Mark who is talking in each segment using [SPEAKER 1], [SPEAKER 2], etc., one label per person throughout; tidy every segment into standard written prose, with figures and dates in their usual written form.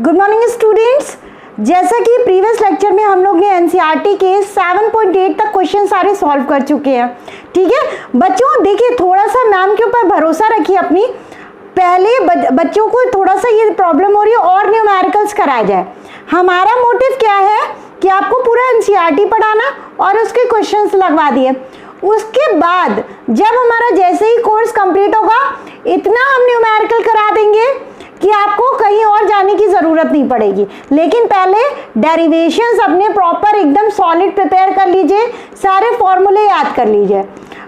[SPEAKER 1] Good morning students. जैसा कि previous lecture में हम लोग ने एनसीईआरटी के 7.8 तक क्वेश्चन सारे सॉल्व कर चुके हैं। ठीक है बच्चों, देखिए थोड़ा सा मैम के ऊपर भरोसा रखिए अपनी। पहले बच्चों को थोड़ा सा ये प्रॉब्लम हो रही है और न्यूमेरिकल्स कराया जाए। हमारा मोटिव क्या है कि आपको पूरा एनसीईआरटी पढ़ाना और उसके क्वेश्चंस लगवा दिए। उसके बाद जब हमारा जैसे ही कोर्स कंप्लीट होगा इतना हम न्यूमेरिकल करा देंगे कि आपको कहीं और जाने की ज़रूरत नहीं पड़ेगी। लेकिन पहले डेरिवेशंस अपने प्रॉपर एकदम सॉलिड प्रिपेयर कर लीजिए, सारे फॉर्मूले याद कर लीजिए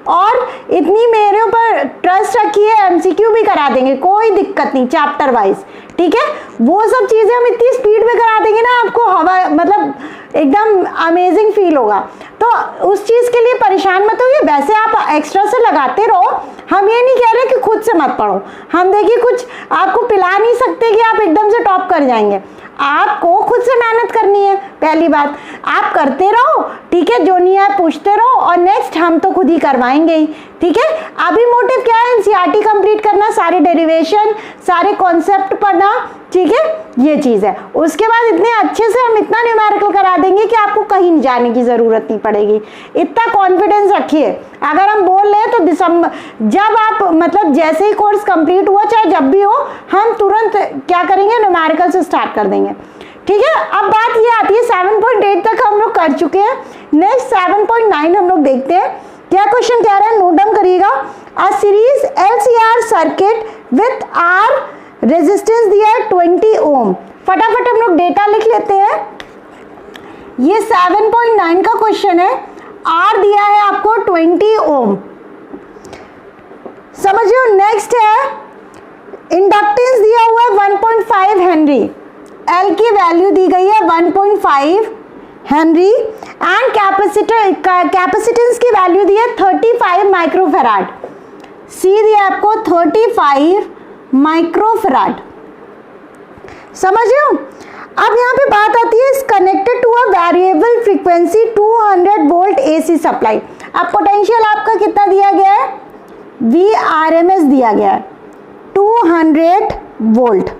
[SPEAKER 1] और इतनी मेरे ऊपर ट्रस्ट रखिए, एमसीक्यू भी करा देंगे, कोई दिक्कत नहीं चैप्टर वाइज। ठीक है, वो सब चीज़ें हम इतनी स्पीड में करा देंगे ना, आपको हवा मतलब एकदम अमेजिंग फील होगा। तो उस चीज़ के लिए परेशान मत होइए, वैसे आप एक्स्ट्रा से लगाते रहो। हम ये नहीं कह रहे कि खुद से मत पढ़ो। हम देखिए कुछ आपको पिला नहीं सकते कि आप एकदम से टॉप कर जाएंगे। आपको खुद से मेहनत करनी है। पहली बात आप करते रहो, ठीक है, जो नहीं है पूछते रहो और नेक्स्ट हम तो खुद ही करवाएंगे ही। ठीक है, अभी मोटिव क्या है, एनसीईआरटी कंप्लीट करना, सारे डेरिवेशन, सारे कॉन्सेप्ट पढ़ना। ठीक है, ये चीज़ है। उसके बाद इतने अच्छे से हम इतना न्यूमेरिकल करा देंगे कि आपको कहीं जाने की ज़रूरत नहीं पड़ेगी। इतना कॉन्फिडेंस रखिए। अगर हम बोल रहे हैं तो दिसंबर जब आप मतलब जैसे ही कोर्स कंप्लीट हुआ, चाहे जब भी हो, हम तुरंत क्या करेंगे, न्यूमेरिकल से स्टार्ट कर देंगे। ठीक है, अब बात ये आती है 7.8 तक हम लोग कर चुके हैं। नेक्स्ट 7.9 हम लोग देखते हैं क्या क्वेश्चन कह रहा है, नोट डाउन करिएगा। A series LCR circuit with R resistance दिया है 20 ओम। फटाफट हम लोग डेटा लिख लेते हैं। ये 7.9 का क्वेश्चन है। आर दिया है आपको 20 ओम, समझिए। नेक्स्ट है इंडक्टेंस दिया हुआ है 1.5 हेनरी, एल की वैल्यू दी गई है 1.5 हेनरी एंड कैपेसिटेंस की वैल्यू दी है 35 माइक्रोफैराड। सी दिया आपको 35 माइक्रोफैराड, समझ लो। अब यहाँ पे बात आती है, is connected to a variable frequency 200 volt AC supply. अब पोटेंशियल आपका कितना दिया गया है, VRMS दिया गया है 200 वोल्ट।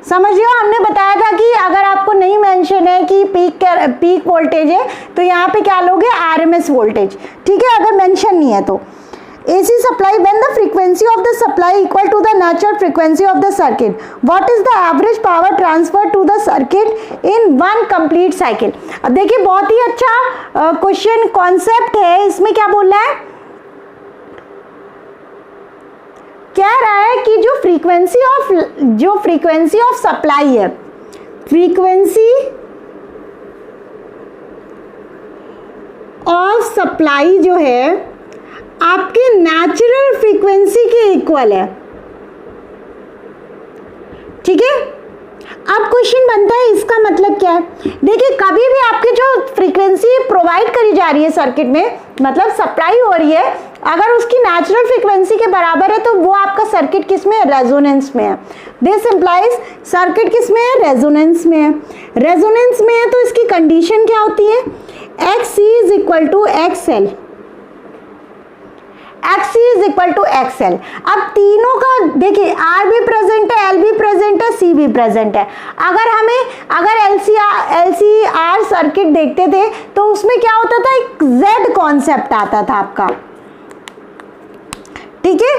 [SPEAKER 1] समझिए, हमने बताया था कि अगर आपको नहीं मेंशन है कि पीक वोल्टेज है तो यहाँ पे क्या लोगे, RMS वोल्टेज। ठीक है, अगर मेंशन नहीं है तो AC supply when the frequency of the supply equal to the natural frequency of the circuit, what is the average power transfer to the circuit in one complete cycle। अब देखिए बहुत ही अच्छा क्वेश्चन कॉन्सेप्ट है। इसमें क्या बोल रहा है, कह रहा है कि जो फ्रीक्वेंसी ऑफ सप्लाई है, फ्रीक्वेंसी ऑफ सप्लाई जो है आपके नेचुरल फ्रीक्वेंसी के इक्वल है। ठीक है, अब क्वेश्चन बनता है इसका मतलब क्या है। देखिए कभी भी आपकी जो फ्रीक्वेंसी प्रोवाइड करी जा रही है सर्किट में, मतलब सप्लाई हो रही है, अगर उसकी नेचुरल फ्रीक्वेंसी के बराबर है तो वो आपका सर्किट किस में है, रेजोनेंस में है। दिस इंप्लाइज सर्किट किस में है, रेजोनेंस में है। रेजोनेंस में है तो इसकी कंडीशन क्या होती है, XC is equal to XL, XC is equal to XL। अब तीनों का देखिए, R भी प्रेजेंट है, L भी प्रेजेंट है, C भी प्रेजेंट है। अगर LCR सर्किट देखते थे तो उसमें क्या होता था, एक Z कॉन्सेप्ट आता था आपका। ठीक है,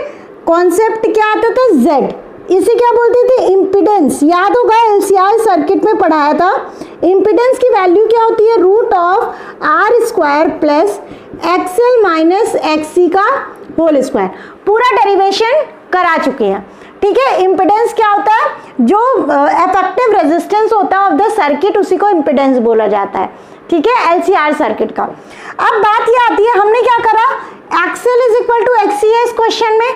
[SPEAKER 1] कॉन्सेप्ट क्या आता था, Z। इसे क्या बोलते थे, इम्पिडेंस। याद होगा LCR सर्किट में पढ़ाया था। इम्पिडेंस की वैल्यू क्या होती है, root of R² plus XL minus XC का होल स्क्वायर। पूरा डेरिवेशन करा चुके हैं। ठीक है, इम्पिडेंस क्या होता है, जो इफेक्टिव रेजिस्टेंस होता है ऑफ द सर्किट, उसी को इम्पिडेंस बोला जाता है। ठीक है, LCR सर्किट का। अब बात ये आती है, हमने क्या करा, XL is equal to XC है इस क्वेश्चन में।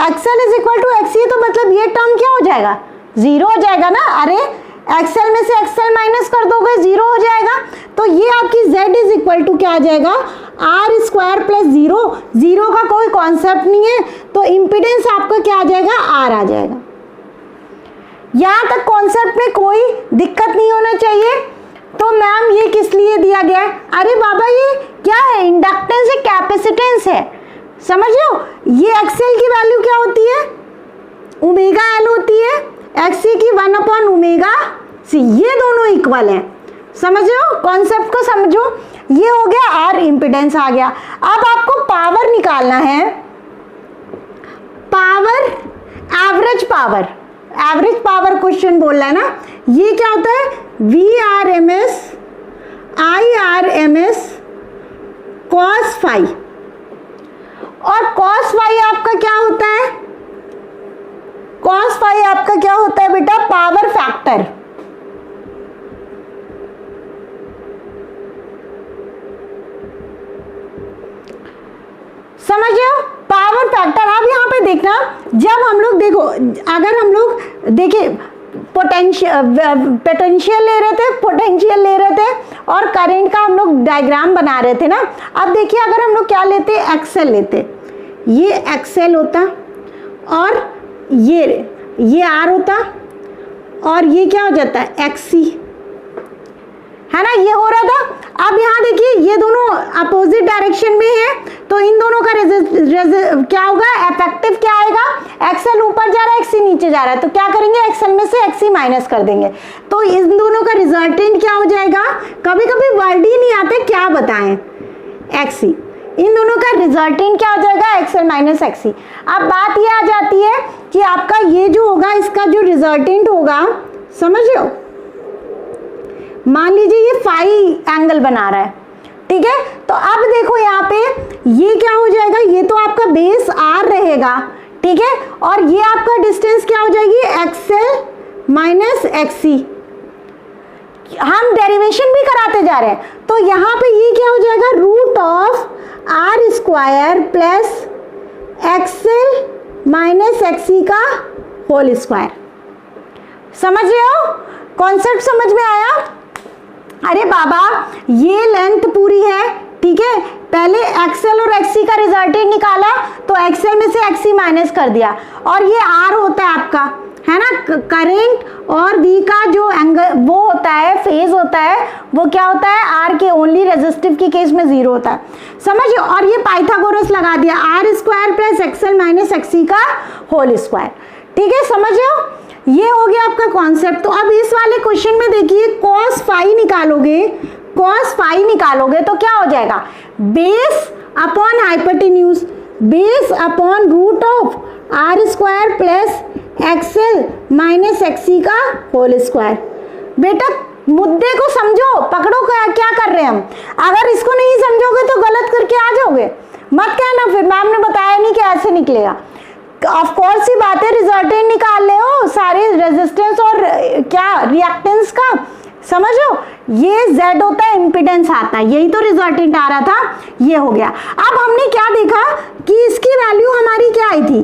[SPEAKER 1] XL is equal to XC तो मतलब ये टर्म क्या हो जाएगा, जीरो हो जाएगा ना। अरे XL में से XL माइनस कर दोगे, जीरो हो जाएगा। तो ये आपकी Z इज इक्वल टू क्या आ जाएगा, R² प्लस जीरो। जीरो का कोई कॉन्सेप्ट नहीं है तो इम्पिडेंस आपका क्या आ जाएगा, R आ जाएगा। यहां तक कॉन्सेप्ट में कोई दिक्कत नहीं होना चाहिए। तो मैम ये किस लिए दिया गया है, अरे बाबा ये क्या है, इंडक्टेंस है, कैपेसिटेंस है। समझ लो, ये XL की वैल्यू क्या होती है, ओमेगा L होती है XC की 1/ω/C, ये दोनों इक्वल हैं। समझ रहे हो कॉन्सेप्ट को, समझो। ये हो गया आर इम्पिडेंस आ गया। अब आपको पावर निकालना है, power, average power, average power question बोल रहा है ना। ये क्या होता है, VRMS IRMS cos फाई, और cos फाई आपका क्या होता है, cos फाई आपका क्या होता है बेटा, पावर फैक्टर। समझ रहे हो, पावर फैक्टर। आप यहाँ पे देखना, जब हम लोग देखो, अगर हम लोग देखे पोटेंशियल ले रहे थे, पोटेंशियल ले रहे थे और करंट का हम लोग डायग्राम बना रहे थे ना। अब देखिए अगर हम लोग क्या लेते, एक्सेल लेते, ये एक्सेल होता और ये आर होता और ये क्या हो जाता है, एक्सी, है ना, ये हो रहा था। अब यहाँ देखिए ये दोनों अपोजिट डायरेक्शन में है, तो इन दोनों का क्या होगा, इफेक्टिव क्या आएगा, एक्सेल ऊपर जा रहा है, एक्सी नीचे जा रहा है, तो क्या करेंगे, एक्सेल में से एक्सी माइनस कर देंगे, तो इन दोनों का रिजल्टेंट क्या हो जाएगा। कभी कभी वर्ड ही नहीं आते, क्या बताएं, एक्सी। इन दोनों का रिजल्टेंट क्या हो जाएगा, एक्सेल माइनस एक्सी। अब बात ये आ जाती है कि आपका ये जो होगा, इसका जो रिजल्टेंट होगा, समझ रहे हो, मान लीजिए ये फाई एंगल बना रहा है, ठीक है। तो अब देखो यहाँ पे ये क्या हो जाएगा, ये तो आपका बेस आर रहेगा, ठीक है, और ये आपका डिस्टेंस क्या हो जाएगी, एक्सएल माइनस एक्सी। हम डेरिवेशन भी कराते जा रहे हैं, तो यहाँ पे ये क्या हो जाएगा, root of R square plus XL minus XC का होल स्क्वायर। समझ रहे हो, कॉन्सेप्ट समझ में आया। अरे बाबा ये लेंथ पूरी है, ठीक है, पहले एक्सएल और एक्सी का रिजल्टेंट निकाला, तो एक्सएल में से एक्सी माइनस कर दिया, और ये आर होता है आपका, है ना, करंट और वी का जो एंगल वो होता है, फेज होता है, वो क्या होता है, आर के ओनली रेजिस्टिव की केस में 0 होता है, समझिए। और ये पाइथागोरस लगा दिया, R square plus XL minus XC का होल स्क्वायर, ठीक है, समझ रहे हो। ये हो गया आपका कॉन्सेप्ट। तो अब इस वाले क्वेश्चन में देखिए, cos फाई निकालोगे, cos फाई निकालोगे तो क्या हो जाएगा, base upon hypotenuse, base upon root of R square plus XL minus XC का होल स्क्वायर। बेटा मुद्दे को समझो, पकड़ो क्या कर रहे हैं हम। अगर इसको नहीं समझोगे तो गलत करके आ जाओगे, मत कहना फिर मैम ने बताया नहीं कि ऐसे निकलेगा। ऑफ कोर्स ही बात है, रिजल्टेंट निकाल ले हो सारे रेजिस्टेंस और क्या रिएक्टेंस का, समझो। ये Z होता है, इम्पिडेंस आता है, यही तो रिजल्टेंट आ रहा था, ये हो गया। अब हमने क्या देखा कि इसकी वैल्यू हमारी क्या आई थी,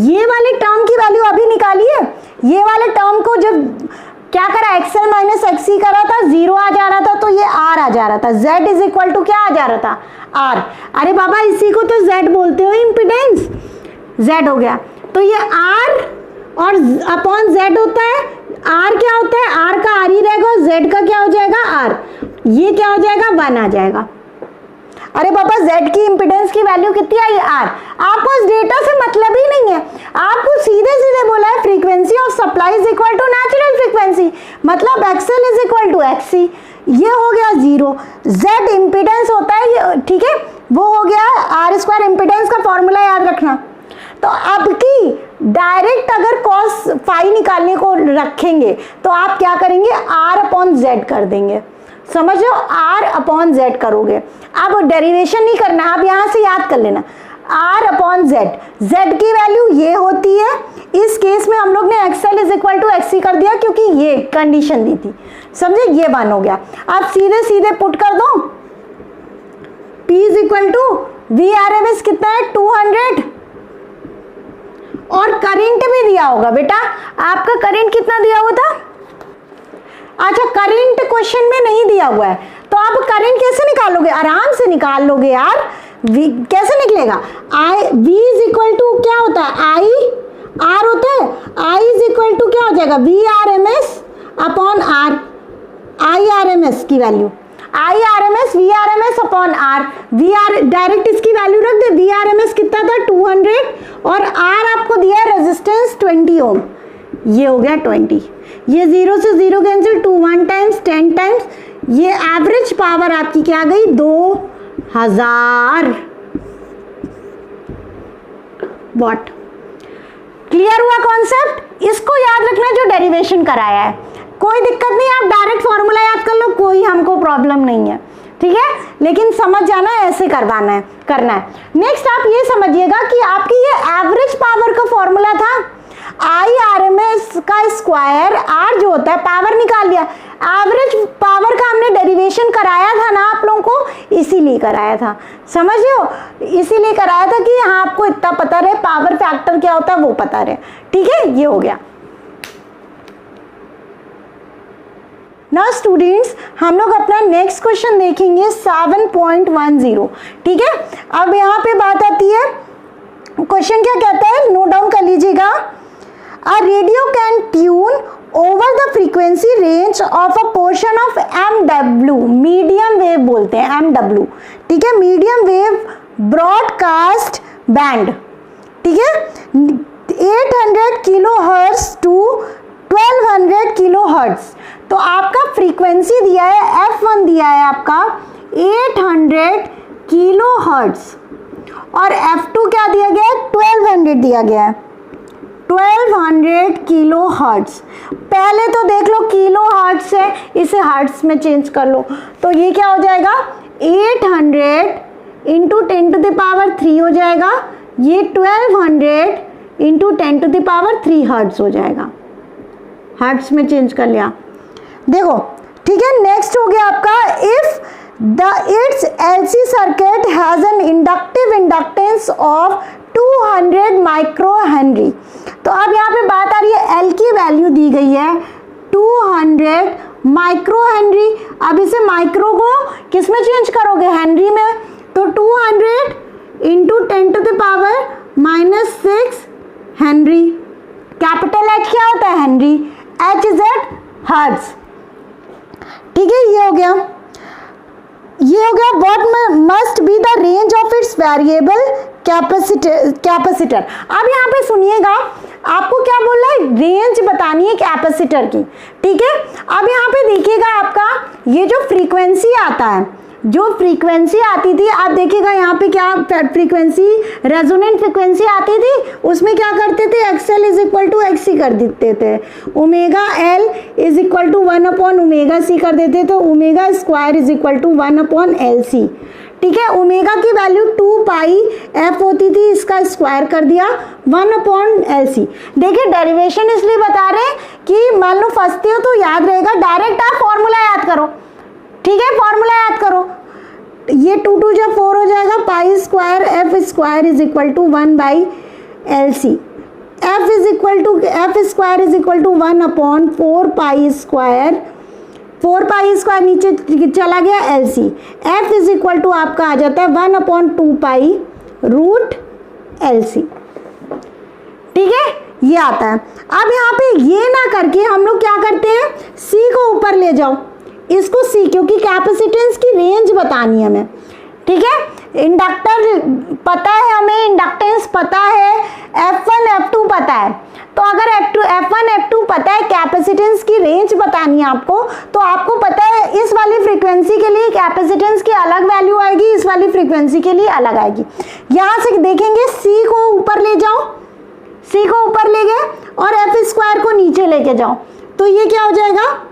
[SPEAKER 1] ये वाले टर्म की वैल्यू अभी निकाली है। ये वाले टर्म को जब क्या करा, एक्सएल माइनस एक्सी करा था, 0 आ जा रहा था, तो ये R आ जा रहा था, Z इज इक्वल टू क्या आ जा रहा था, R। अरे बाबा इसी को तो Z बोलते हो, इम्पिडेंस, Z हो गया। तो ये R और अपॉन Z होता है, R क्या होता है, R का R ही रहेगा, और Z का क्या हो जाएगा, R। ये क्या हो जाएगा, 1 आ जाएगा। अरे बाबा Z की इम्पिडेंस की वैल्यू कितनी आई, R। आपको इस डेटा से मतलब ही नहीं है, आपको सीधे सीधे बोला है frequency of supply is equal to natural frequency, मतलब XL is equal to XC। ये हो गया 0। Z इम्पिडेंस होता है, ठीक है, वो हो गया R स्क्वायर। इम्पिडेंस का फॉर्मूला याद रखना। तो अब की डायरेक्ट अगर cos फाई निकालने को रखेंगे तो आप क्या करेंगे, R अपॉन Z कर देंगे, समझ लो, R अपॉन Z करोगे। अब डेरिवेशन नहीं करना, आप यहाँ से याद कर लेना, R अपॉन Z। Z की वैल्यू ये होती है, इस केस में हम लोग ने XL is equal to XC कर दिया क्योंकि ये कंडीशन दी थी, समझे, ये 1 हो गया। आप सीधे सीधे पुट कर दो, P is equal to VRMS कितना है, 200, और करंट भी दिया होगा बेटा, आपका करंट कितना दिया हुआ था, अच्छा करंट क्वेश्चन में नहीं दिया हुआ है, तो आप करंट कैसे निकालोगे, आराम से निकाल लोगे यार। कैसे निकलेगा, V इज इक्वल टू क्या होता है, I R होता है, I इज इक्वल टू क्या हो जाएगा, VRMS अपॉन R, IRMS की value, IRMS VRMS upon R। VR direct इसकी वैल्यू रख दे, VRMS कितना था 200, और R आपको दिया है रेजिस्टेंस 20 ओम, ये हो गया 20, ये 0 से 0 कैंसिल, 2 1 टाइम्स 10 टाइम्स, ये एवरेज पावर आपकी क्या गई 2000 वॉट। क्लियर हुआ कॉन्सेप्ट? इसको याद रखना जो डेरिवेशन कराया है, कोई दिक्कत नहीं, आप डायरेक्ट फॉर्मूला याद कर लो, कोई हमको प्रॉब्लम नहीं है, ठीक है, लेकिन समझ जाना ऐसे करवाना है, करना है। नेक्स्ट आप ये समझिएगा कि आपकी ये एवरेज पावर का फॉर्मूला था, IRMS का स्क्वायर, R जो होता है पावर निकाल लिया, एवरेज पावर का हमने डेरिवेशन कराया था ना आप लोगों को, इसीलिए कराया था, समझ रहे हो, इसीलिए कराया था कि हाँ आपको इतना पता रहे, पावर फैक्टर क्या होता है वो पता रहे, ठीक है, ये हो गया। नाउ स्टूडेंट्स हम लोग अपना नेक्स्ट क्वेश्चन देखेंगे 7.10, ठीक है। अब यहाँ पे बात आती है, क्वेश्चन क्या कहता है, नोट डाउन कर लीजिएगा। A radio can tune over the frequency range of a portion of MW, medium wave बोलते हैं MW, ठीक है, मीडियम वेव ब्रॉडकास्ट बैंड, ठीक है, 800 किलोहर्ट्ज टू 1200 किलोहर्ट्ज। तो आपका फ्रीक्वेंसी दिया है F1 दिया है आपका 800 किलोहर्ट्ज और F2 क्या दिया गया है 1200 दिया गया है, 1200 किलोहर्ट्ज। पहले तो देख लो किलो हर्ट्ज है, इसे हर्ट्ज में चेंज कर लो, तो ये क्या हो जाएगा 800 इंटू 10 टू द पावर 3 हो जाएगा, ये 1200 into 10 to the power 3 hertz हो जाएगा, हर्ट्ज में चेंज कर लिया। देखो ठीक है, नेक्स्ट हो गया आपका, if the it's LC circuit has an inductive inductance of 200 micro Henry. तो अब यहाँ पे बात आ रही है L की वैल्यू दी गई है 200 माइक्रो हेनरी। अब इसे माइक्रो को किस में चेंज करोगे, हेनरी में, तो 200 into 10 to the power -6 henry. Capital H क्या होता है henry, H is at hertz, ठीक है, ये हो गया, ये हो गया। What must be the range of its variable capacitor. अब यहाँ पे सुनिएगा, आपको क्या बोल रहा है, रेंज बतानी है कैपेसिटर की, ठीक है। अब यहाँ पे देखिएगा आपका ये जो फ्रीक्वेंसी आता है, जो फ्रीक्वेंसी आती थी, आप देखिएगा यहाँ पे क्या फ्रीक्वेंसी, रेजोनेंट फ्रीक्वेंसी आती थी, उसमें क्या करते थे, XL is equal to XC कर देते थे, omega L is equal to 1/ωc कर देते थे, omega square is equal to 1/LC, ठीक है। ओमेगा की वैल्यू 2πf होती थी, इसका स्क्वायर कर दिया 1/LC। देखिए डेरिवेशन इसलिए बता रहे हैं कि मान लो फंसते हो तो याद रहेगा, डायरेक्ट आप फॉर्मूला याद करो, ठीक है, फॉर्मूला याद करो, ये 2 2 जा 4 हो जाएगा, pi square F square is equal to 1/LC, F square is equal to 1/4 pi square, 4 pi square नीचे चला गया LC, F is equal to आपका आ जाता है 1/2 पाई रूट LC, ठीक है, ये आता है। अब यहाँ पे ये ना करके हम लोग क्या करते हैं, C को ऊपर ले जाओ, इसको C, क्योंकि कैपेसिटेंस की रेंज बतानी है हमें, ठीक है। इंडक्टर पता है हमें, इंडक्टेंस पता है, F1 F2 पता है, तो अगर F1 F2 पता है, कैपेसिटेंस की रेंज बतानी है आपको, तो आपको पता है इस वाली फ्रीक्वेंसी के लिए कैपेसिटेंस की अलग वैल्यू आएगी, इस वाली फ्रीक्वेंसी के लिए अलग आएगी। यहाँ से देखेंगे C को ऊपर ले जाओ, C को ऊपर ले गए और F स्क्वायर को नीचे लेके जाओ, तो ये क्या हो जाएगा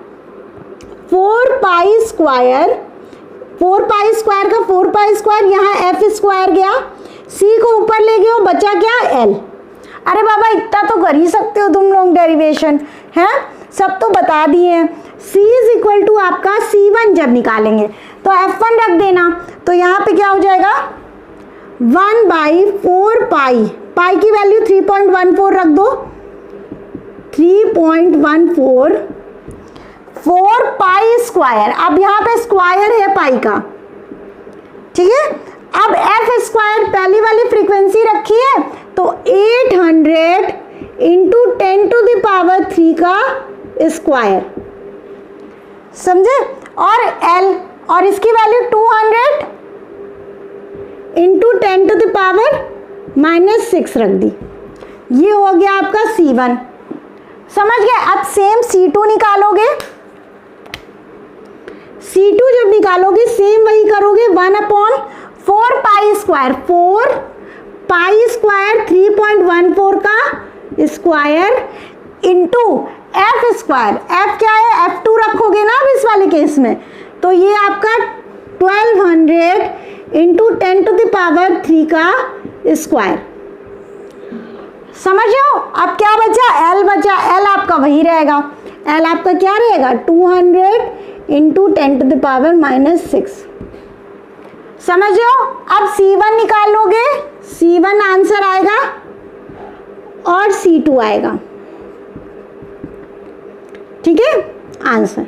[SPEAKER 1] 4 पाई स्क्वायर, 4 पाई स्क्वायर का 4 पाई स्क्वायर, यहाँ F स्क्वायर गया, C को ऊपर ले गए, बचा क्या L। अरे बाबा इतना तो कर ही सकते हो तुम लोग, डेरिवेशन है, सब तो बता दिए हैं। C इज इक्वल टू आपका C1 जब निकालेंगे तो F1 रख देना, तो यहाँ पे क्या हो जाएगा 1/4 पाई, पाई की वैल्यू 3.14 रख दो, 3.14 4 पाई स्क्वायर, अब यहाँ पे स्क्वायर है पाई का, ठीक है। अब F स्क्वायर पहली वाली फ्रीक्वेंसी रखी है, तो 800 इंटू 10 टू द पावर 3 का स्क्वायर, समझे, और L, और इसकी value 200 into 10 to the power -6 रख दी, ये हो गया आपका C1। समझ गए। अब सेम C2 निकालोगे, C2 जब निकालोगे सेम वही करोगे, 1/4 पाई स्क्वायर, 4 पाई स्क्वायर 3.14 का square into F square. F क्या है, F2 रखोगे ना अब इस वाले केस में, तो ये आपका 1200 इंटू 10⁻³ का स्क्वायर। समझ रहे हो। अब क्या बचा, L बचा। L आपका वही रहेगा, L आपका क्या रहेगा, 200 इंटू 10⁻⁻6। समझ रहे हो। अब C1 निकालोगे, C1 आंसर आएगा और C2 आएगा, ठीक है आंसर।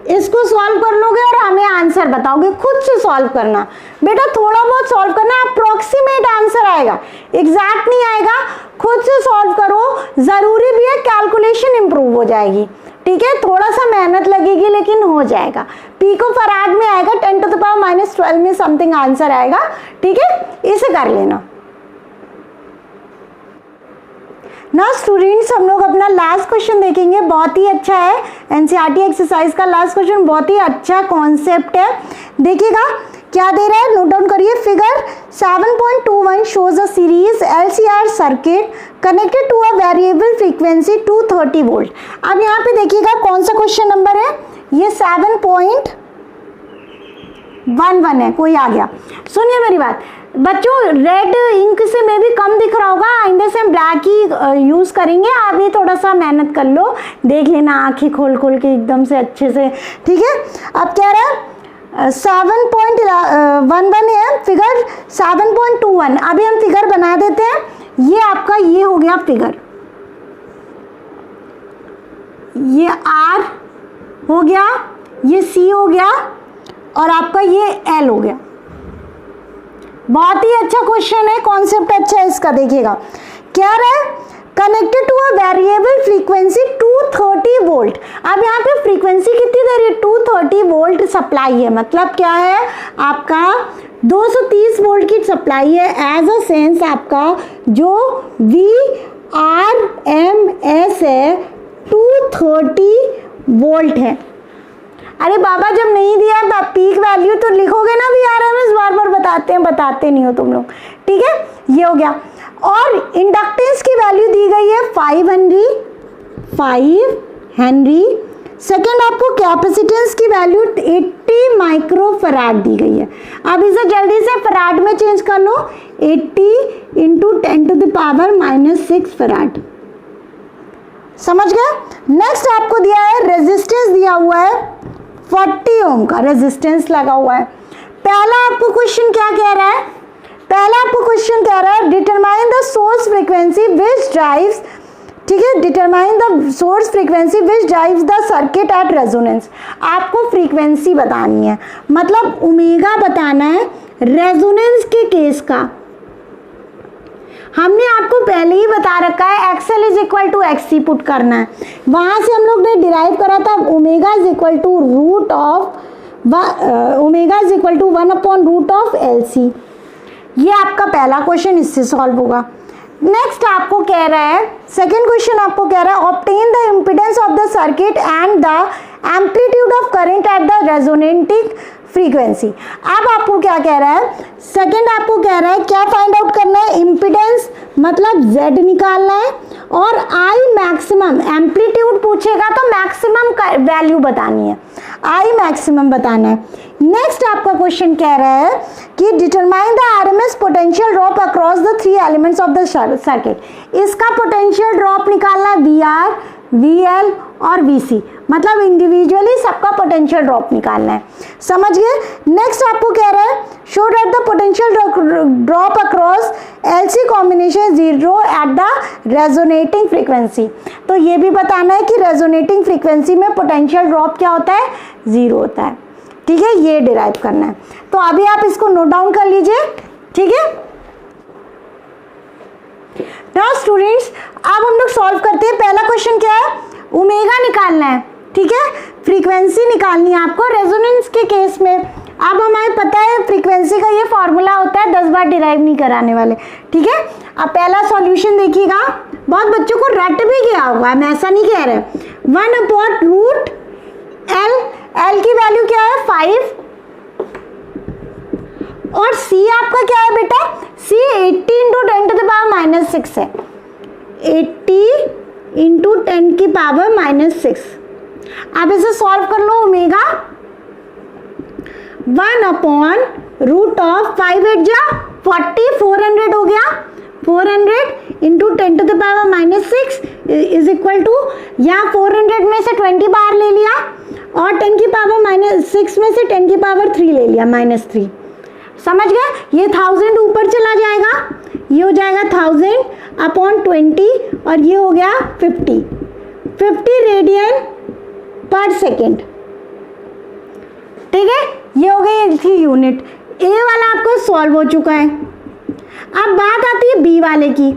[SPEAKER 1] इसको सॉल्व कर लोगे और हमें आंसर बताओगे। खुद से सॉल्व करना बेटा, थोड़ा बहुत सॉल्व करना, अप्रोक्सीमेट आंसर आएगा, एग्जैक्ट नहीं आएगा। खुद से सॉल्व करो, जरूरी भी है, कैलकुलेशन इंप्रूव हो जाएगी, ठीक है। थोड़ा सा मेहनत लगेगी लेकिन हो जाएगा। पिको फराड में आएगा, 10⁻12 में समथिंग आंसर आएगा, ठीक है। इसे कर लेना ना स्टूडेंट्स। हम लोग अपना लास्ट क्वेश्चन देखेंगे, बहुत ही अच्छा है, एनसीईआरटी एक्सरसाइज का लास्ट क्वेश्चन, बहुत ही अच्छा कॉन्सेप्ट है। देखिएगा क्या दे रहा है, नोट डाउन करिए। Figure 7.21 shows a series LCR circuit connected to a variable frequency 230 volt. अब यहाँ पे देखिएगा कौन सा क्वेश्चन नंबर है, ये 7.11 है, कोई आ गया। सुनिए मेरी बात बच्चों, रेड इंक से में भी कम दिख रहा होगा, आइंदे से हम ब्लैक ही यूज़ करेंगे। आप भी थोड़ा सा मेहनत कर लो, देख लेना आँखें खोल खोल के एकदम से अच्छे से, ठीक है। अब क्या रहा है, 7.11 है, फिगर 7.21। अभी हम फिगर बना देते हैं। ये आपका ये हो गया फिगर, ये R हो गया, ये C हो गया और आपका ये L हो गया। बहुत ही अच्छा क्वेश्चन है, कॉन्सेप्ट अच्छा है इसका। देखिएगा क्या रहा है, connected to a variable frequency 230 volt. अब यहाँ पे फ्रीक्वेंसी कितनी दे रही है, 230 वोल्ट सप्लाई है, मतलब क्या है आपका 230 वोल्ट की सप्लाई है। एज अ सेंस आपका जो VRMS है 230 वोल्ट है। अरे बाबा जब नहीं दिया तो पीक वैल्यू तो लिखोगे ना, VRMS बार बार बताते नहीं हो तुम लोग, ठीक है। ये हो गया। और इंडक्टेंस की वैल्यू दी गई है 5 हेनरी। सेकेंड आपको कैपेसिटेंस की वैल्यू 80 माइक्रोफराड दी गई है। अब इसे जल्दी से फराड में चेंज कर लो, 80 इंटू 10⁻⁻6 फराड। समझ गए। नेक्स्ट आपको दिया है रेजिस्टेंस, दिया हुआ है 40 ओम का रेजिस्टेंस लगा हुआ है। पहला आपको क्वेश्चन क्या कह रहा है, determine the source frequency which drives, ठीक है, determine the source frequency which drives the circuit at resonance. आपको फ्रीक्वेंसी बतानी है, मतलब ओमेगा बताना है रेजोनेंस के केस का। हमने आपको पहले ही बता रखा है XL is equal to XC put करना है, वहां से हम लोग ने डिराइव करा था omega is equal to root of 1/√ऑफ LC। ये आपका पहला क्वेश्चन, इससे सॉल्व होगा। नेक्स्ट आपको कह रहा है, सेकेंड क्वेश्चन आपको कह रहा है obtain the impedance of the circuit and the amplitude of current at the resonating frequency. अब आपको क्या कह रहा है, सेकंड आपको कह रहा है क्या फाइंड आउट करना है, इम्पीडेंस मतलब Z निकालना है, और I मैक्सिमम, एम्पलीट्यूड पूछेगा तो मैक्सिमम वैल्यू बतानी है, I मैक्सिमम बताना है। नेक्स्ट आपका क्वेश्चन कह रहा है कि determine the RMS potential drop across the 3 elements of the circuit. इसका पोटेंशियल ड्रॉप निकालना है VR, VL और VC, मतलब इंडिविजुअली सबका पोटेंशियल ड्रॉप निकालना है। समझ गए। नेक्स्ट आपको कह रहा है show that the potential drop across LC combination 0 at the resonating frequency. तो ये भी बताना है कि रेजोनेटिंग फ्रीक्वेंसी में पोटेंशियल ड्रॉप क्या होता है, 0 होता है, ठीक है। ये डिराइव करना है, तो अभी आप इसको नोट डाउन कर लीजिए, ठीक है। नाउ स्टूडेंट्स अब हम लोग सॉल्व करते हैं। पहला क्वेश्चन क्या है, ओमेगा निकालना है, ठीक है, फ्रीक्वेंसी निकालनी है आपको रेजोनेंस के केस में। अब हमें पता है फ्रीक्वेंसी का ये फॉर्मूला होता है, 10 बार डिराइव नहीं कराने वाले, ठीक है। अब पहला सॉल्यूशन देखिएगा, बहुत बच्चों को रट भी गया होगा, हम ऐसा नहीं कह रहे। 1/√L, L की वैल्यू क्या है 5, और C आपका क्या है बेटा, C 80 × 10⁻⁻6 है, 80 × 10⁻⁻6। अब इसे सॉल्व कर लो, ओमेगा 1/√5 8 जा 40, 400 हो गया, 400 × 10⁻⁻6 इज इक्वल टू, यहाँ 400 में से 20 बार ले लिया और 10⁻⁻6 में से 10⁻³ ले लिया, -3। समझ गए, ये 1000 ऊपर चला जाएगा, ये हो जाएगा 1000/20 और ये हो गया 50 रेडियन/सेकेंड, ठीक है। ये हो गई थी यूनिट। ए वाला आपको सॉल्व हो चुका है। अब बात आती है बी वाले की।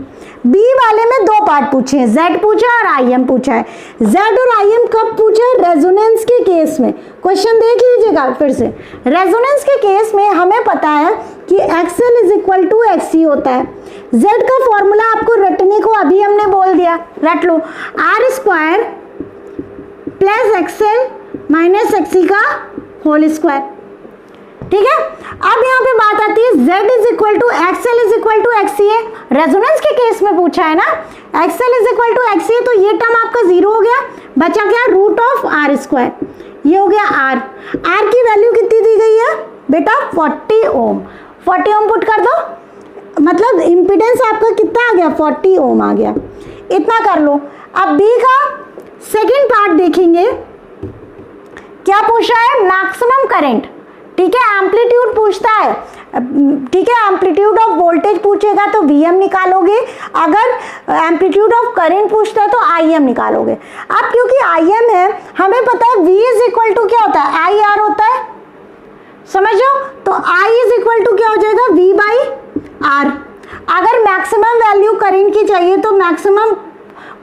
[SPEAKER 1] बी वाले में 2 पार्ट पूछे हैं, जेड पूछा और आईएम पूछा है। जेड और आईएम कब पूछा है, रेजोनेंस के केस में। क्वेश्चन देख लीजिएगा फिर से। रेजोनेंस के केस में हमें पता है कि XL is equal to XC होता है। जेड का फॉर्मूला आपको रटने को अभी हमने बोल दिया, रट लो, r² + एक्सएल - एक्ससी का होल स्क्वायर, ठीक है। अब यहाँ पे बात आती है z is equal to XL is equal to XC है, रेजोनेंस के केस में पूछा है ना, XL is equal to XC है, तो ये टर्म आपका 0 हो गया, बचा क्या √r², ये हो गया r। r की वैल्यू कितनी दी गई है बेटा, 40 ओम। 40 ओम पुट कर दो, मतलब इम्पीडेंस आपका कितना आ गया, 40 ओम आ गया। इतना कर लो। अब बी का सेकेंड पार्ट देखेंगे, क्या पूछा है, मैक्सिमम करंट, ठीक है। एम्पलीट्यूड पूछता है, ठीक है, एम्पलीट्यूड ऑफ वोल्टेज पूछेगा तो वीएम निकालोगे, अगर एम्पलीट्यूड ऑफ करंट पूछता है तो आईएम निकालोगे। अब क्योंकि आईएम है, हमें पता है वी इज इक्वल टू क्या होता है, आई आर होता है, समझो, तो आई इज इक्वल टू क्या हो जाएगा, V/R। अगर मैक्सिमम वैल्यू करंट की चाहिए तो मैक्सिमम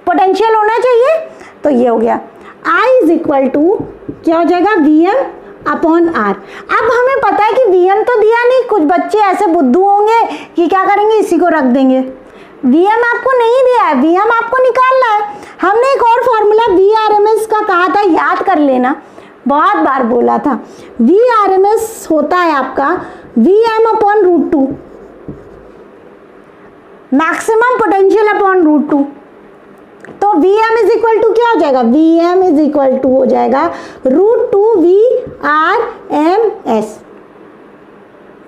[SPEAKER 1] पोटेंशियल होना चाहिए, तो ये हो गया I इज इक्वल टू क्या हो जाएगा, VM/R। अब हमें पता है कि VM तो दिया नहीं, कुछ बच्चे ऐसे बुद्धू होंगे कि क्या करेंगे, इसी को रख देंगे। VM आपको नहीं दिया है, VM आपको निकालना है। हमने एक और फॉर्मूला VRMS का कहा था, याद कर लेना, बहुत बार बोला था। VRMS होता है आपका VM/√2, मैक्सिमम पोटेंशियल अपॉन √2। तो Vm इज इक्वल टू क्या हो जाएगा, Vm इज इक्वल टू हो जाएगा √2VRMS,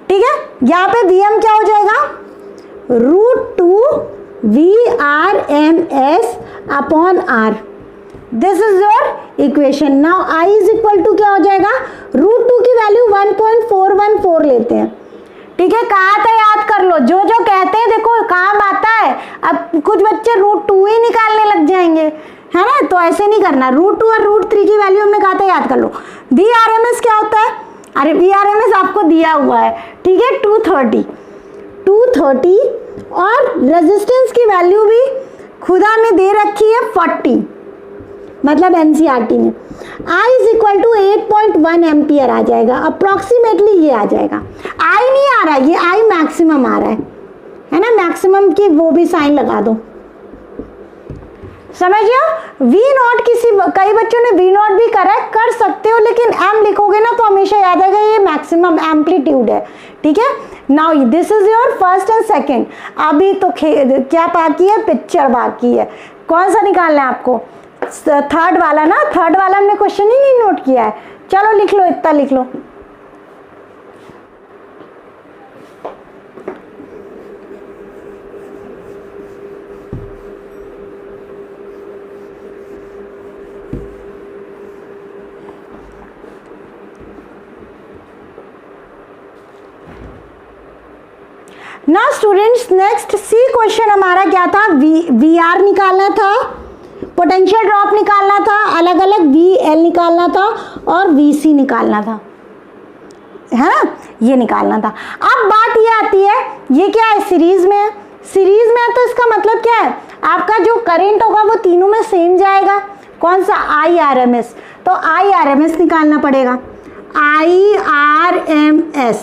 [SPEAKER 1] ठीक है। यहाँ पे Vm क्या हो जाएगा, √2VRMS/R। This is your equation. Now I is equal to क्या हो जाएगा, √2 की वैल्यू 1.414 लेते हैं, ठीक है। कहा था याद कर लो, जो जो कहते हैं देखो काम आता है। अब कुछ बच्चे √2 ही निकालने लग जाएंगे, है ना, तो ऐसे नहीं करना। √2 और √3 की वैल्यू हमने कहा था याद कर लो। VRMS क्या होता है, अरे VRMS आपको दिया हुआ है, ठीक है, 230 और रेजिस्टेंस की वैल्यू भी खुदा में दे रखी है 40, मतलब NCERT में। I is equal to 8.1 ampere आ जाएगा, अप्रोक्सीमेटली ये आ जाएगा। I नहीं आ रहा है, ये I मैक्सिमम आ रहा है ना, मैक्सिमम की वो भी साइन लगा दो, समझिए। V0 कई बच्चों ने V0 भी करेक्ट कर सकते हो, लेकिन M लिखोगे ना तो हमेशा याद आएगा ये मैक्सिमम एम्पलीट्यूड है, ठीक है। Now this is your first and second. अभी तो क्या बाकी है, पिक्चर बाकी है। कौन सा निकालना है आपको, थर्ड वाला ना, थर्ड वाला हमने क्वेश्चन ही नहीं नोट किया है। चलो लिख लो, इतना लिख लो। ना स्टूडेंट्स, नेक्स्ट सी क्वेश्चन हमारा क्या था, VR निकालना था, पोटेंशियल ड्रॉप निकालना था, अलग अलग VL निकालना था और VC निकालना था, है ना, ये निकालना था। अब बात ये आती है, ये क्या है, सीरीज में है। सीरीज में है तो इसका मतलब क्या है, आपका जो करंट होगा वो तीनों में सेम जाएगा। कौन सा, IRMS, तो IRMS निकालना पड़ेगा। IRMS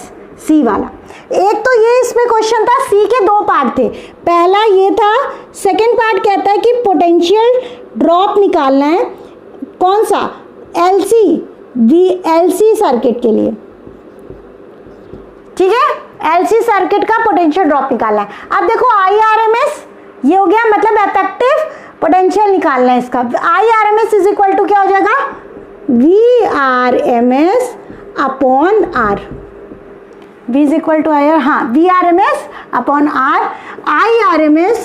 [SPEAKER 1] सी वाला। एक तो ये इसमें क्वेश्चन था, सी के दो पार्ट थे, पहला ये था, सेकंड पार्ट कहता है कि पोटेंशियल ड्रॉप निकालना है, कौन सा, एलसी सर्किट के लिए, ठीक है, एलसी सर्किट का पोटेंशियल ड्रॉप निकालना है। अब देखो IRMS ये हो गया, मतलब इफेक्टिव पोटेंशियल निकालना है इसका। IRMS इज इक्वल टू क्या हो जाएगा, VRMS upon R, V is equal to I, हाँ VRMS upon R। IRMS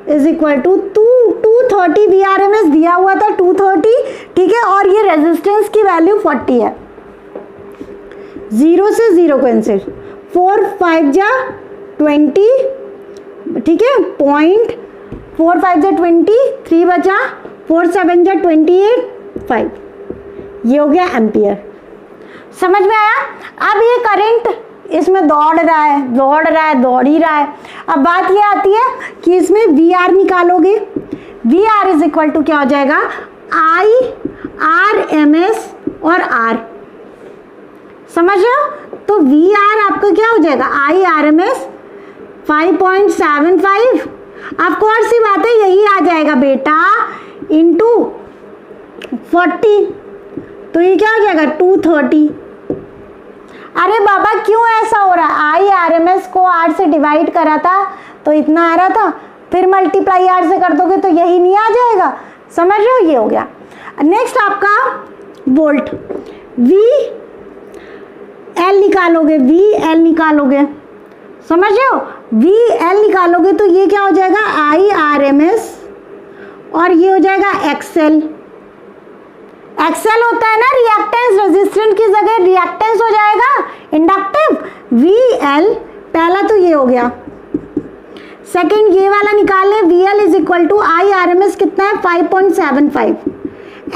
[SPEAKER 1] is equal to 230, VRMS दिया हुआ था 230, ठीक है, और ये रेजिस्टेंस की वैल्यू 40 है, 0 से 0 कैंसिल, 4 5 जा 20, ठीक है, 4 5 जा 20, 3 बचा, 4 7 जा 28, 5, ये हो गया एम्पियर। समझ में आया। अब ये करंट इसमें दौड़ रहा है, दौड़ ही रहा है। अब बात ये आती है कि इसमें VR निकालोगे, VR इज इक्वल टू क्या हो जाएगा, IRMS और R, समझ रहे हो, तो VR आपका क्या हो जाएगा, IRMS 5.75, अब कौन सी बात है, यही आ जाएगा बेटा इंटू 40, तो ये क्या हो जाएगा 230। अरे बाबा क्यों ऐसा हो रहा है, IRMS को R से डिवाइड करा था तो इतना आ रहा था, फिर मल्टीप्लाई R से कर दोगे तो यही नहीं आ जाएगा, समझ रहे हो, ये हो गया। नेक्स्ट आपका वोल्ट, VL निकालोगे, समझ रहे हो, VL निकालोगे तो ये क्या हो जाएगा IRMS और ये हो जाएगा XL होता है ना रिएक्टेंस, रेजिस्टेंस की जगह रिएक्टेंस हो जाएगा इंडक्टिव, VL पहला तो ये हो गया, सेकंड ये वाला निकाल ले, VL is equal to IRMS कितना है 5.75,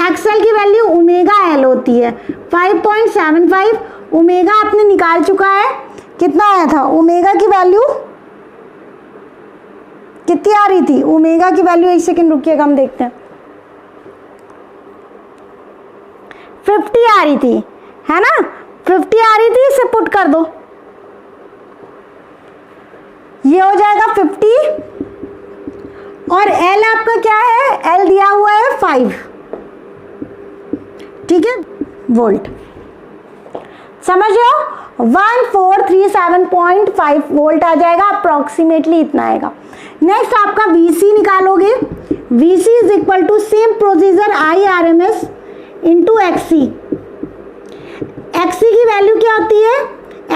[SPEAKER 1] XL की वैल्यू ओमेगा L होती है 5.75, ओमेगा आपने निकाल चुका है, कितना आया था ओमेगा की वैल्यू, कितनी आ रही थी ओमेगा की वैल्यू, एक सेकंड रुकिएगा हम देखते हैं, 50 आ रही थी, है ना, 50 आ रही थी, इसे पुट कर दो, ये हो जाएगा 50, और L आपका क्या है, L दिया हुआ है 5, ठीक है, वोल्ट, समझ रहे हो, 1437.5 वोल्ट आ जाएगा, अप्रोक्सीमेटली इतना आएगा। नेक्स्ट आपका VC निकालोगे, VC is equal to same procedure IRMS into XC की वैल्यू क्या होती है,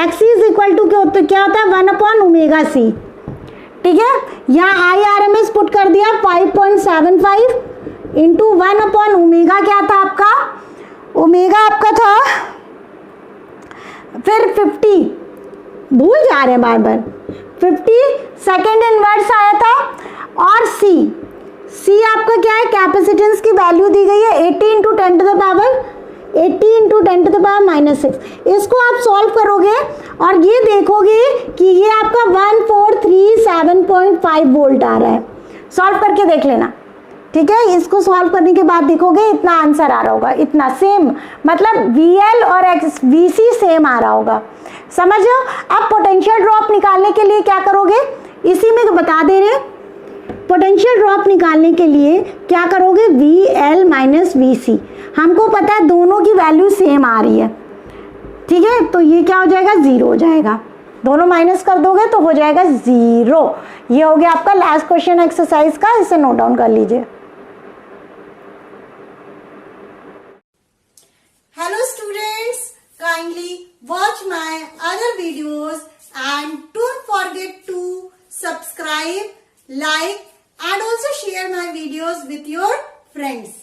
[SPEAKER 1] XC इज इक्वल टू क्या होता है 1/ωc, ठीक है, यहाँ IRMS पुट कर दिया 5.75 इंटू 1/ω क्या था आपका, ओमेगा आपका था, फिर 50, भूल जा रहे हैं बार बार, 50 सेकेंड इनवर्स आया था, और C आपका क्या है, कैपेसिटेंस की वैल्यू दी गई है 80 इंटू 10 टू द पावर -6, इसको आप सॉल्व करोगे और ये देखोगे कि ये आपका 1437.5 वोल्ट आ रहा है, सॉल्व करके देख लेना, ठीक है, इसको सॉल्व करने के बाद देखोगे इतना आंसर आ रहा होगा, इतना सेम, मतलब VL और VC सेम आ रहा होगा, समझ लो। अब पोटेंशियल ड्रॉप निकालने के लिए क्या करोगे, इसी में तो बता दे रहे, पोटेंशियल ड्रॉप निकालने के लिए क्या करोगे, VL माइनस VC, हमको पता है दोनों की वैल्यू सेम आ रही है, ठीक है, तो ये क्या हो जाएगा 0 हो जाएगा, दोनों माइनस कर दोगे तो हो जाएगा 0। ये हो गया आपका लास्ट क्वेश्चन एक्सरसाइज का, इसे नोट डाउन कर लीजिए।
[SPEAKER 2] Hello students, kindly watch my other videos and don't forget to subscribe, like and also share my videos with your friends.